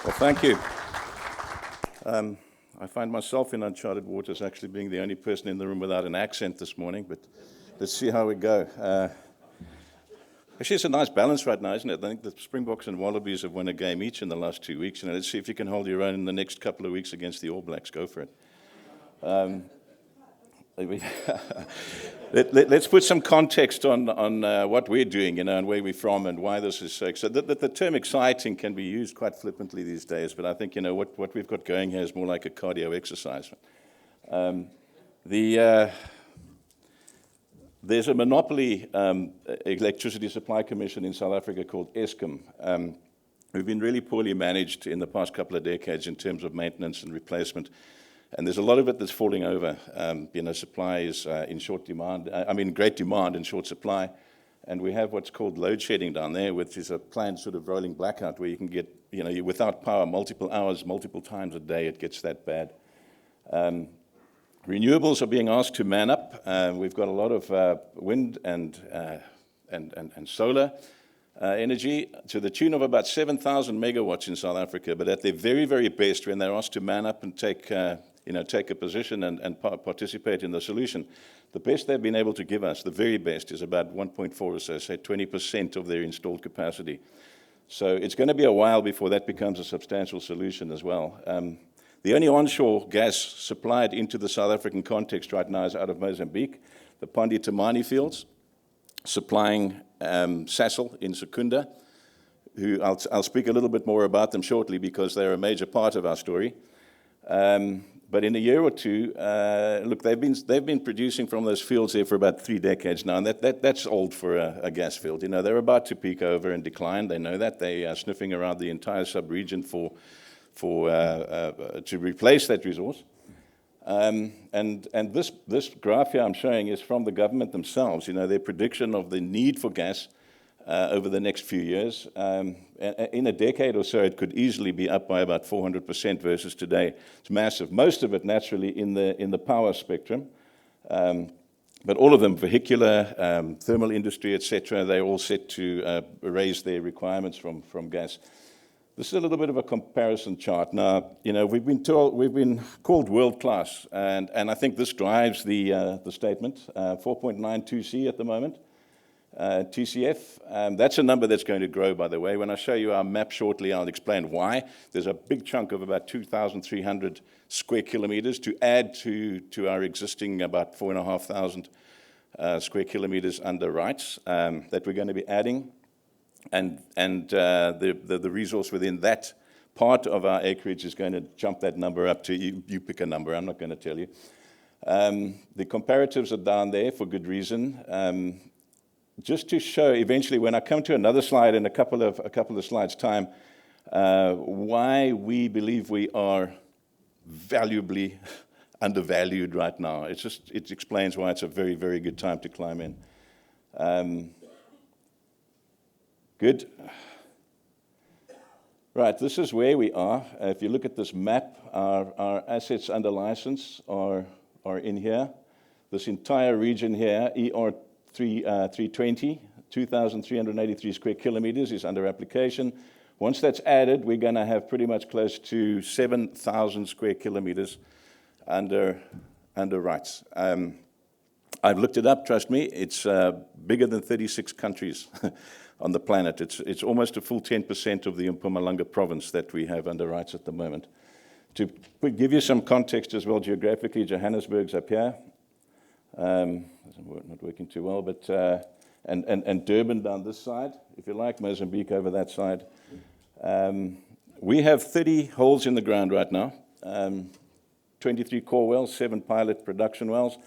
Well, thank you. I find myself in uncharted waters, actually being the only person in the room without an accent this morning, but let's see how we go. Actually, it's a nice balance right now, isn't it? I think the Springboks and Wallabies have won a game each in the last 2 weeks. Let's see if you can hold your own in the next couple of weeks against the All Blacks. Go for it. Let's put some context on what we're doing, and where we're from and why this is so. So the term exciting can be used quite flippantly these days, but I think what we've got going here is more like a cardio exercise. There's a monopoly electricity supply commission in South Africa called Eskom. We've been really poorly managed in the past couple of decades in terms of maintenance and replacement. And there's a lot of it that's falling over. Supply is in short demand, great demand and short supply. And we have what's called load shedding down there, which is a planned sort of rolling blackout where you can get, without power, multiple hours, multiple times a day, it gets that bad. Renewables are being asked to man up. We've got a lot of wind and solar energy to the tune of about 7,000 megawatts in South Africa. But at their very, very best, when they're asked to man up and take a position and participate in the solution, the best they've been able to give us, the very best, is about 1.4 or so, say 20% of their installed capacity. So it's going to be a while before that becomes a substantial solution as well. The only onshore gas supplied into the South African context right now is out of Mozambique, the Pandi Temani fields, supplying Sasol in Secunda, who I'll speak a little bit more about them shortly because they're a major part of our story. But in a year or two, look, they've been producing from those fields there for about 3 decades now, and that's old for a gas field. They're about to peak over and decline. They know that. They are sniffing around the entire sub-region to replace that resource. And this graph here I'm showing is from the government themselves. Their prediction of the need for gas over the next few years. In a decade or so, it could easily be up by about 400% versus today. It's massive. Most of it, naturally, in the power spectrum. But all of them, vehicular, thermal industry, etc., they're all set to raise their requirements from gas. This is a little bit of a comparison chart. Now, we've been called world class, and I think this drives the statement. 4.92C at the moment. TCF, that's a number that's going to grow, by the way. When I show you our map shortly, I'll explain why. There's a big chunk of about 2,300 square kilometers to add to our existing about 4,500 square kilometers under rights that we're going to be adding. And the resource within that part of our acreage is going to jump that number up to, you pick a number, I'm not going to tell you. The comparatives are down there for good reason. Just to show, eventually, when I come to another slide in a couple of slides' time, why we believe we are valuably undervalued right now. It explains why it's a very, very good time to climb in. Good. Right, this is where we are. If you look at this map, our assets under license are in here. This entire region here, ER 320, 2,383 square kilometers is under application. Once that's added, we're going to have pretty much close to 7,000 square kilometers under rights. I've looked it up, trust me, it's bigger than 36 countries on the planet. It's almost a full 10% of the Mpumalanga province that we have under rights at the moment. To give you some context as well, geographically, Johannesburg's up here. Not working too well, but and Durban down this side, if you like, Mozambique over that side. We have 30 holes in the ground right now, 23 core wells, 7 pilot production wells,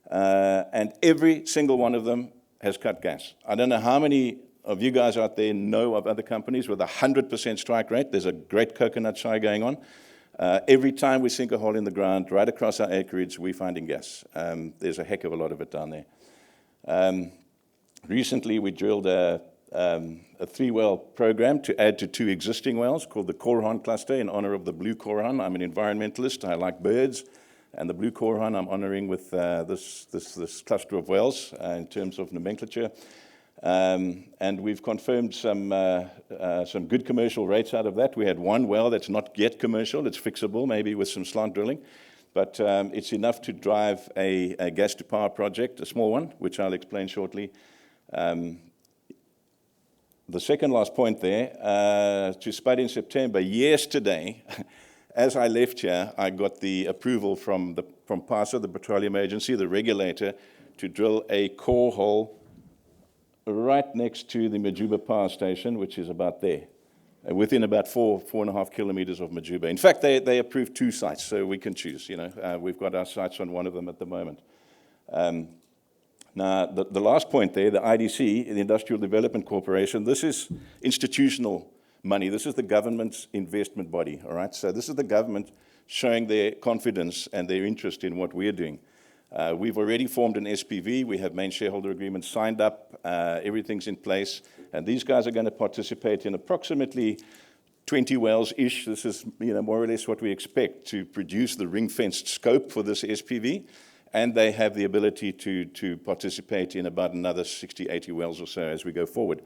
and every single one of them has cut gas. I don't know how many of you guys out there know of other companies with a 100% strike rate. There's a great coconut shy going on. Every time we sink a hole in the ground, right across our acreage, we're finding gas. There's a heck of a lot of it down there. Recently, we drilled a 3-well program to add to 2 existing wells called the Korhan cluster in honor of the blue Korhan. I'm an environmentalist. I like birds. And the blue Korhan I'm honoring with this cluster of wells in terms of nomenclature. And we've confirmed some good commercial rates out of that. We had one well that's not yet commercial. It's fixable, maybe with some slant drilling. But it's enough to drive a gas-to-power project, a small one, which I'll explain shortly. The second last point there, to spud in September, yesterday, as I left here, I got the approval from PASA, the Petroleum Agency, the regulator, to drill a core hole right next to the Majuba Power Station, which is about there, within about 4.5 kilometers of Majuba. In fact, they approved 2 sites, so we can choose. We've got our sights on one of them at the moment. Now, the last point there, the IDC, the Industrial Development Corporation, this is institutional money. This is the government's investment body, all right? So this is the government showing their confidence and their interest in what we're doing. We've already formed an SPV. We have main shareholder agreements signed up. Everything's in place. And these guys are going to participate in approximately 20 wells-ish. This is more or less what we expect to produce the ring-fenced scope for this SPV. And they have the ability to participate in about another 60, 80 wells or so as we go forward.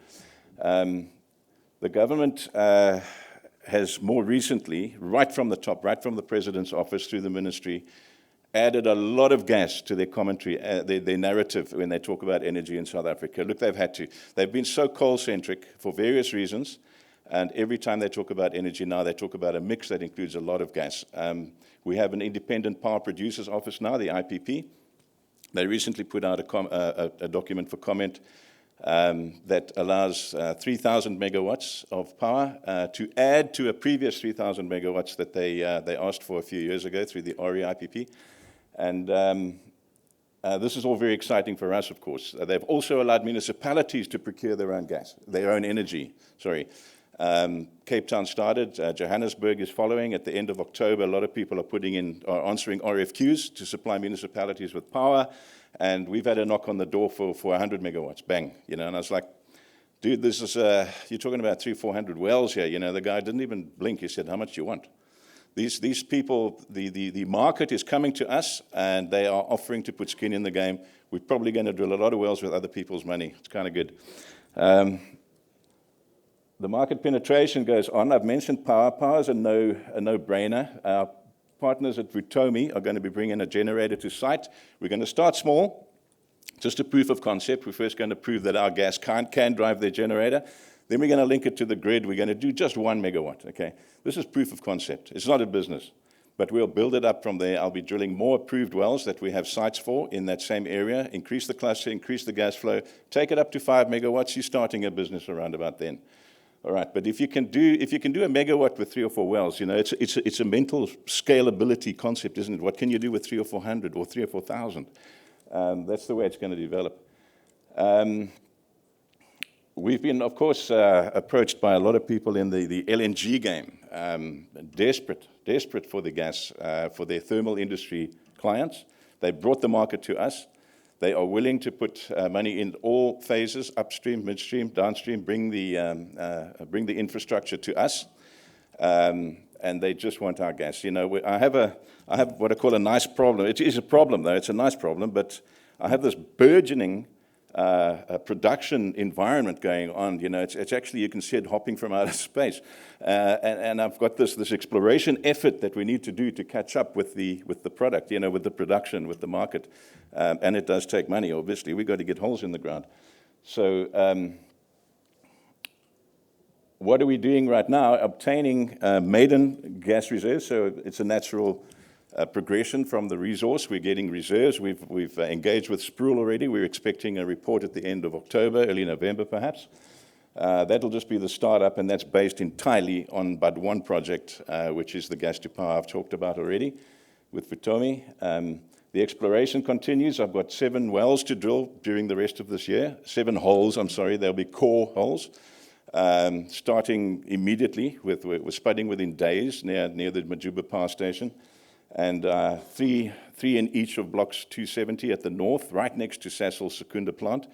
The government has more recently, right from the top, right from the President's office through the ministry, added a lot of gas to their commentary, their narrative when they talk about energy in South Africa. Look, they've had to. They've been so coal-centric for various reasons, and every time they talk about energy now, they talk about a mix that includes a lot of gas. We have an independent power producers office now, the IPP. They recently put out a document for comment that allows 3,000 megawatts of power to add to a previous 3,000 megawatts that they asked for a few years ago through the RE IPP. And this is all very exciting for us, of course. They've also allowed municipalities to procure their own gas, their own energy, sorry. Cape Town started, Johannesburg is following. At the end of October, a lot of people are answering RFQs to supply municipalities with power, and we've had a knock on the door for 100 megawatts, bang, and I was like, dude, this is, you're talking about 300-400 wells here, the guy didn't even blink, he said, how much do you want? These people, the market is coming to us, and they are offering to put skin in the game. We're probably going to drill a lot of wells with other people's money. It's kind of good. The market penetration goes on. I've mentioned power. Power is a no-brainer. Our partners at Vutomi are going to be bringing a generator to site. We're going to start small, just a proof of concept. We're first going to prove that our gas can drive their generator. Then we're going to link it to the grid. We're going to do just 1 megawatt, okay? This is proof of concept. It's not a business, but we'll build it up from there. I'll be drilling more approved wells that we have sites for in that same area, increase the cluster, increase the gas flow, take it up to 5 megawatts. You're starting a business around about then. All right, but if you can do a megawatt with 3 or 4 wells, it's a mental scalability concept, isn't it? What can you do with 300 or 400 or 3,000 or 4,000? That's the way it's going to develop. We've been, of course, approached by a lot of people in the LNG game, desperate for the gas, for their thermal industry clients. They brought the market to us. They are willing to put money in all phases, upstream, midstream, downstream, bring the infrastructure to us, and they just want our gas. I have what I call a nice problem. It is a problem, though. It's a nice problem, but I have this burgeoning production environment going on. It's actually, you can see it hopping from outer space. And I've got this exploration effort that we need to do to catch up with the product, with the production, with the market. And it does take money, obviously. We've got to get holes in the ground. So what are we doing right now? Obtaining maiden gas reserves. So it's a natural progression from the resource. We're getting reserves. We've engaged with Sproul already. We're expecting a report at the end of October, early November perhaps. That'll just be the startup, and that's based entirely on but one project, which is the gas to power I've talked about already with Vutomi. The exploration continues. I've got 7 wells to drill during the rest of this year. 7 holes, I'm sorry. They'll be core holes. Starting immediately with spudding within days near the Majuba Power Station. And three in each of blocks 270 at the north, right next to Sasol's Secunda plant.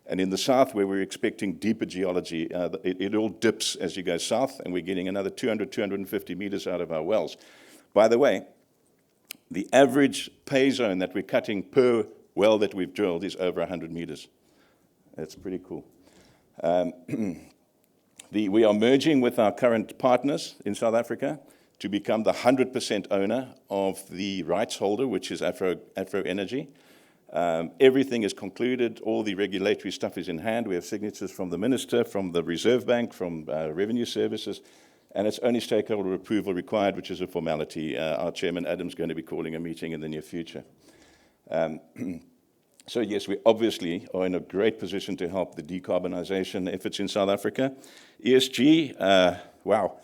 And in the south, where we're expecting deeper geology, it all dips as you go south, and we're getting another 200, 250 meters out of our wells. By the way, the average pay zone that we're cutting per well that we've drilled is over 100 meters. That's pretty cool. We are merging with our current partners in South Africa to become the 100% owner of the rights holder, which is Afro Energy. Everything is concluded. All the regulatory stuff is in hand. We have signatures from the Minister, from the Reserve Bank, from Revenue Services, and it's only stakeholder approval required, which is a formality. Our Chairman Adam's going to be calling a meeting in the near future. So yes, we obviously are in a great position to help the decarbonisation efforts in South Africa. ESG, wow.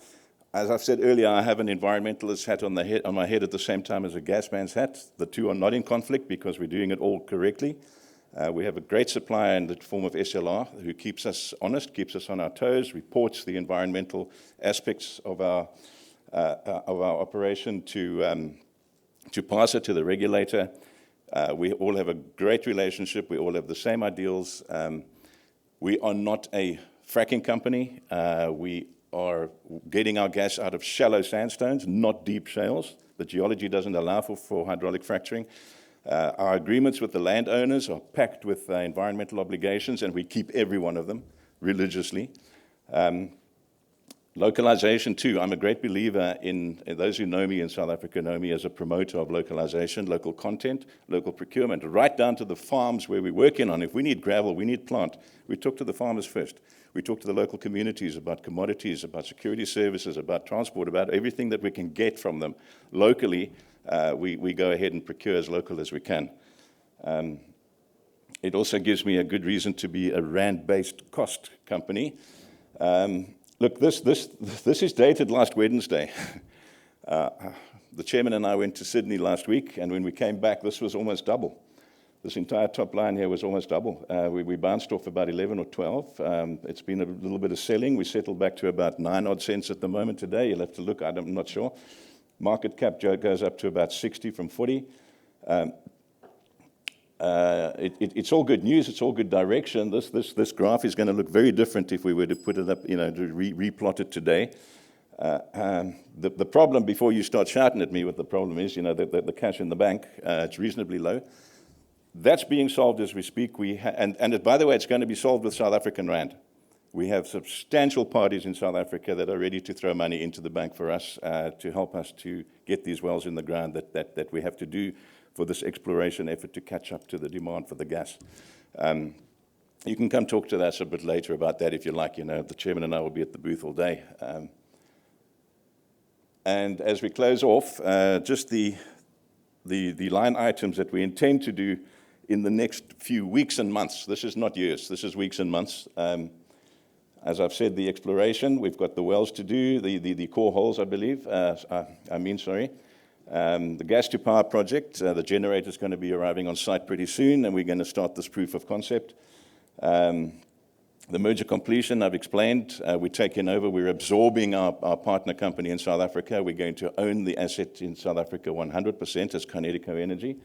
As I've said earlier, I have an environmentalist hat on my head at the same time as a gas man's hat. The two are not in conflict because we're doing it all correctly. We have a great supplier in the form of SLR who keeps us honest, keeps us on our toes, reports the environmental aspects of our operation to pass it to the regulator. We all have a great relationship. We all have the same ideals. We are not a fracking company. We are getting our gas out of shallow sandstones, not deep shales. The geology doesn't allow for hydraulic fracturing. Our agreements with the landowners are packed with environmental obligations, and we keep every one of them religiously. Localization too. I'm a great believer in those who know me in South Africa know me as a promoter of localization, local content, local procurement, right down to the farms where we're working on. If we need gravel, we need plant, we talk to the farmers first. We talk to the local communities about commodities, about security services, about transport, about everything that we can get from them locally. We go ahead and procure as local as we can. It also gives me a good reason to be a rand-based cost company. Look, this is dated last Wednesday. The chairman and I went to Sydney last week, and when we came back, this was almost double. This entire top line here was almost double. We bounced off about 11 or 12. It's been a little bit of selling. We settled back to about 9 odd cents at the moment today. You'll have to look. I'm not sure. Market cap goes up to about 60 from 40. It's all good news. It's all good direction. This graph is going to look very different if we were to put it up, to replot it today. The problem, before you start shouting at me what the problem is, the cash in the bank, it's reasonably low. That's being solved as we speak. And by the way, it's going to be solved with South African rand. We have substantial parties in South Africa that are ready to throw money into the bank for us to help us to get these wells in the ground that we have to do for this exploration effort to catch up to the demand for the gas. You can come talk to us a bit later about that if you like. The chairman and I will be at the booth all day. And as we close off, just the line items that we intend to do in the next few weeks and months. This is not years. This is weeks and months. As I've said, the exploration, we've got the wells to do, the core holes, I believe. The gas to power project, the generator is going to be arriving on site pretty soon, and we're going to start this proof of concept. The merger completion, I've explained. We're taking over. We're absorbing our partner company in South Africa. We're going to own the asset in South Africa 100% as Kinetiko Energy.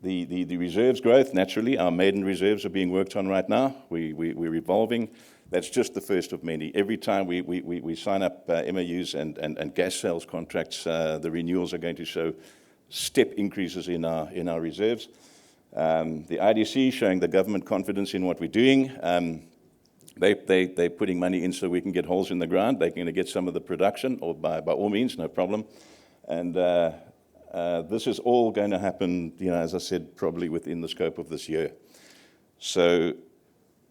The reserves growth, naturally, our maiden reserves are being worked on right now. We're evolving. That's just the first of many. Every time we sign up MOUs and gas sales contracts, the renewals are going to show step increases in our reserves. The IDC showing the government confidence in what we're doing. They're putting money in so we can get holes in the ground. They're going to get some of the production, or by all means, no problem. And this is all going to happen, as I said, probably within the scope of this year. So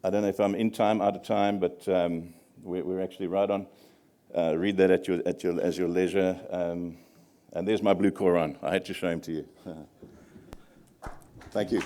I don't know if I'm in time, out of time, but we're actually right on. Read that at your leisure. And there's my blue Quran. I had to show him to you. Thank you.